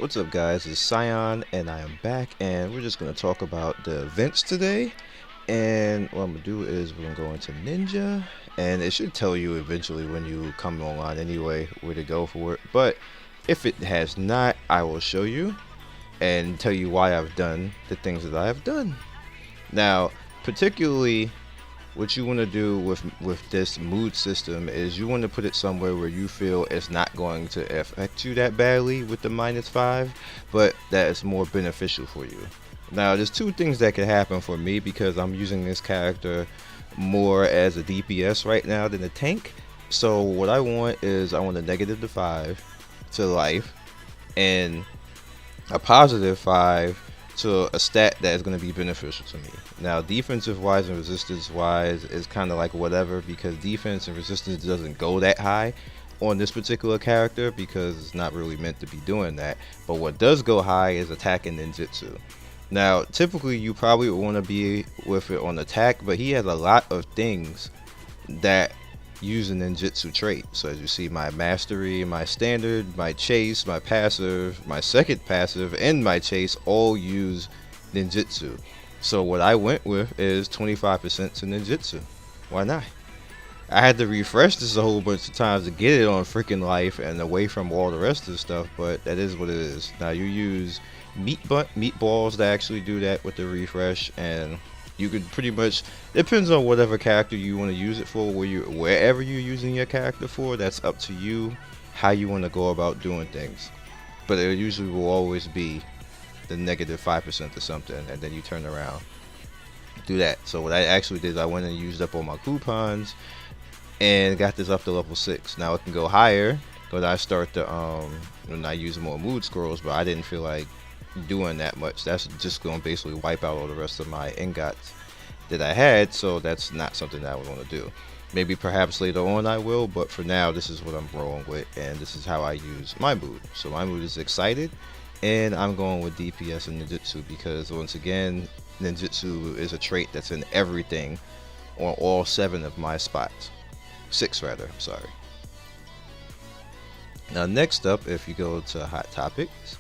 What's up, guys? It's Scion, and I am back, and we're just going to talk about the events today. And what I'm going to do is we're going to go into Ninja, and it should tell you eventually when you come online anyway where to go for it. But if it has not, I will show you and tell you why I've done the things that I have done. Now, particularly what you want to do with this mood system is you want to put it somewhere where you feel it's not going to affect you that badly with the -5, but that is more beneficial for you. Now there's two things that could happen for me because I'm using this character more as a DPS right now than a tank. So what I want is I want a -5 to life and a +5 to a stat that is going to be beneficial to me. Now defensive wise and resistance wise is kind of like whatever, because defense and resistance doesn't go that high on this particular character because it's not really meant to be doing that. But what does go high is attack and ninjutsu. Now typically you probably would want to be with it on attack, but he has a lot of things that use a ninjutsu trait. So as you see, my mastery, my standard, my chase, my passive, my second passive, and my chase all use ninjutsu. So what I went with is 25% to ninjutsu. Why not? I had to refresh this a whole bunch of times to get it on freaking life and away from all the rest of the stuff, but that is what it is. Now you use meatballs to actually do that with the refresh, and you could pretty much, depends on whatever character you want to use it for, wherever you're using your character for, that's up to you how you want to go about doing things. But it usually will always be the -5% or something, and then you turn around, do that. So what I actually did is I went and used up all my coupons and got this up to level 6. Now it can go higher, but I start to when I use more mood scrolls, but I didn't feel like doing that much. That's just going to basically wipe out all the rest of my ingots that I had, so that's not something that I would want to do. Maybe perhaps later on I will, but for now this is what I'm rolling with, and this is how I use my mood. So my mood is excited, and I'm going with DPS and ninjutsu because once again ninjutsu is a trait that's in everything on all 7 of my spots. 6 rather, I'm sorry. Now next up, if you go to hot topics,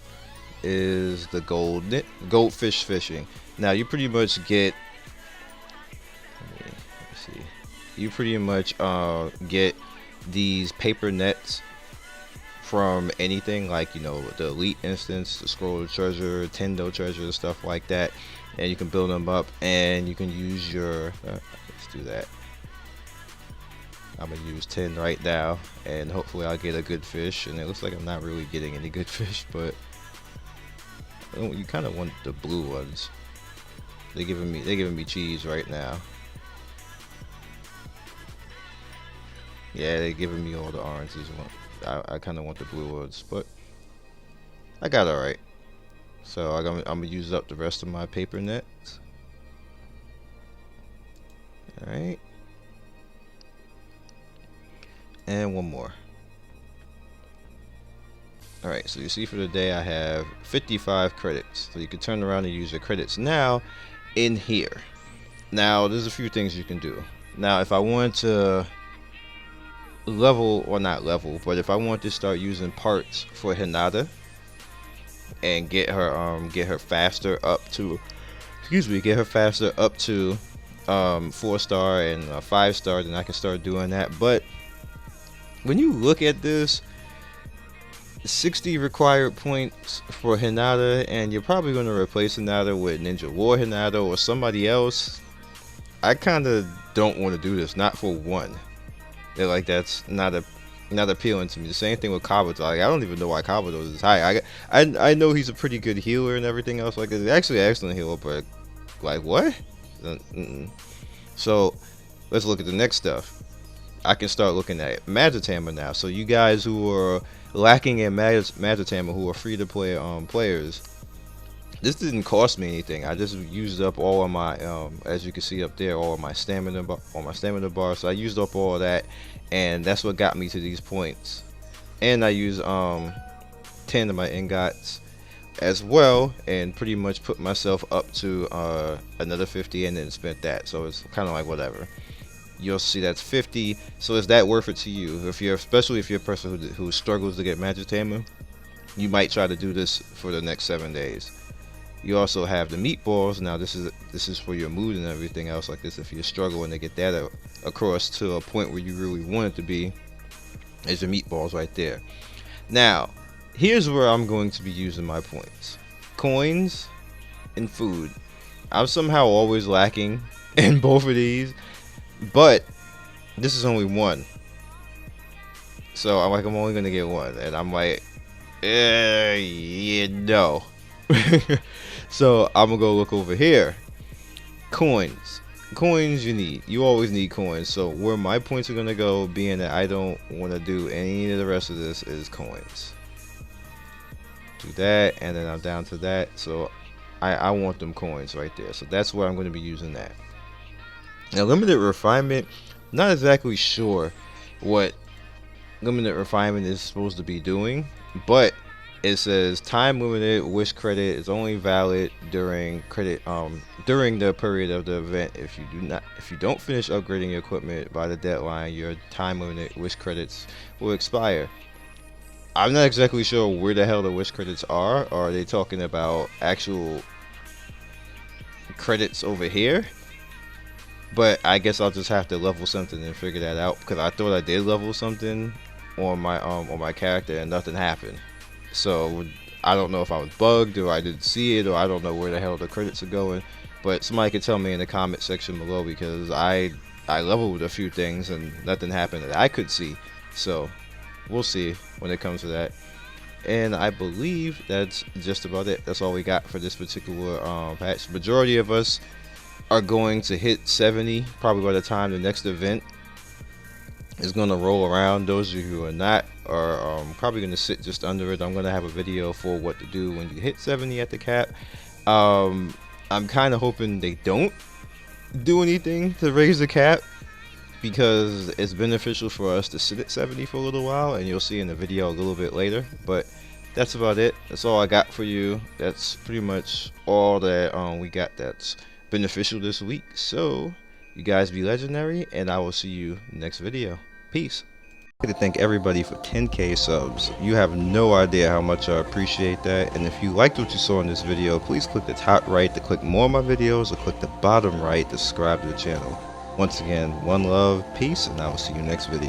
is the goldfish fishing. Now you pretty much get, let's see, you pretty much get these paper nets from anything, like, you know, the elite instance, the scroll of treasure, Tendo treasure, stuff like that, and you can build them up and you can use your let's do that. I'm gonna use 10 right now and hopefully I'll get a good fish, and it looks like I'm not really getting any good fish, but you kind of want the blue ones. They're giving me cheese right now. Yeah, they're giving me all the oranges. I kind of want the blue ones, but I got alright. So I'm gonna use up the rest of my paper nets. Alright. And one more. Alright, so you see for the day I have 55 credits. So you can turn around and use your credits now in here. Now there's a few things you can do. Now if I want to level, or not level, but if I want to start using parts for Hinata and get her faster up to, get her faster up to 4-star and 5-star, then I can start doing that. But when you look at this, 60 required points for Hinata, and you're probably going to replace Hinata with Ninja War Hinata or somebody else. I kind of don't want to do this, not for one. Like, that's not appealing to me. The same thing with Kabuto. Like, I don't even know why Kabuto is high. I know he's a pretty good healer and everything else like that. He's actually an excellent healer, but like, what? So let's look at the next stuff. I can start looking at Magitammer now. So you guys who are lacking in Magitammer, who are free to play players, this didn't cost me anything. I just used up all of my as you can see up there, all of my stamina bar. So I used up all of that, and that's what got me to these points. And I used 10 of my ingots as well, and pretty much put myself up to another 50, and then spent that. So it's kind of like whatever. You'll see that's 50. So is that worth it to you? If you're, especially if you're a person who struggles to get Magic Tamer, You might try to do this for the next 7 days. You also have the meatballs. Now this is for your mood and everything else like this. If you're struggling to get that across to a point where you really want it to be, is your meatballs right there. Now, here's where I'm going to be using my points. Coins and food. I'm somehow always lacking in both of these, but this is only one. So I'm like, I'm only gonna get one, and I'm like, yeah, no. So I'm gonna go look over here. Coins. Coins you always need coins. So where my points are gonna go, being that I don't want to do any of the rest of this, is coins. Do that, and then I'm down to that. So I want them coins right there. So that's where I'm going to be using that. Now, limited refinement, not exactly sure what limited refinement is supposed to be doing, but it says time limited wish credit is only valid during the period of the event. If you don't finish upgrading your equipment by the deadline, your time limited wish credits will expire. I'm not exactly sure where the hell the wish credits are. Or are they talking about actual credits over here? But I guess I'll just have to level something and figure that out, because I thought I did level something on my character and nothing happened. So I don't know if I was bugged or I didn't see it, or I don't know where the hell the credits are going. But somebody could tell me in the comment section below, because I leveled a few things and nothing happened that I could see. So we'll see when it comes to that. And I believe that's just about it. That's all we got for this particular patch. Majority of us are going to hit 70 probably by the time the next event is going to roll around. Those of you who are not are probably going to sit just under it. I'm going to have a video for what to do when you hit 70 at the cap. I'm kind of hoping they don't do anything to raise the cap, because it's beneficial for us to sit at 70 for a little while, and you'll see in the video a little bit later. But that's about it. That's all I got for you. That's pretty much all that we got that's beneficial this week. So you guys be legendary, and I will see you next video. Peace. I'd like to thank everybody for 10k subs. You have no idea how much I appreciate that. And if you liked what you saw in this video, please click the top right to click more of my videos, or click the bottom right to subscribe to the channel. Once again, one love, peace, and I will see you next video.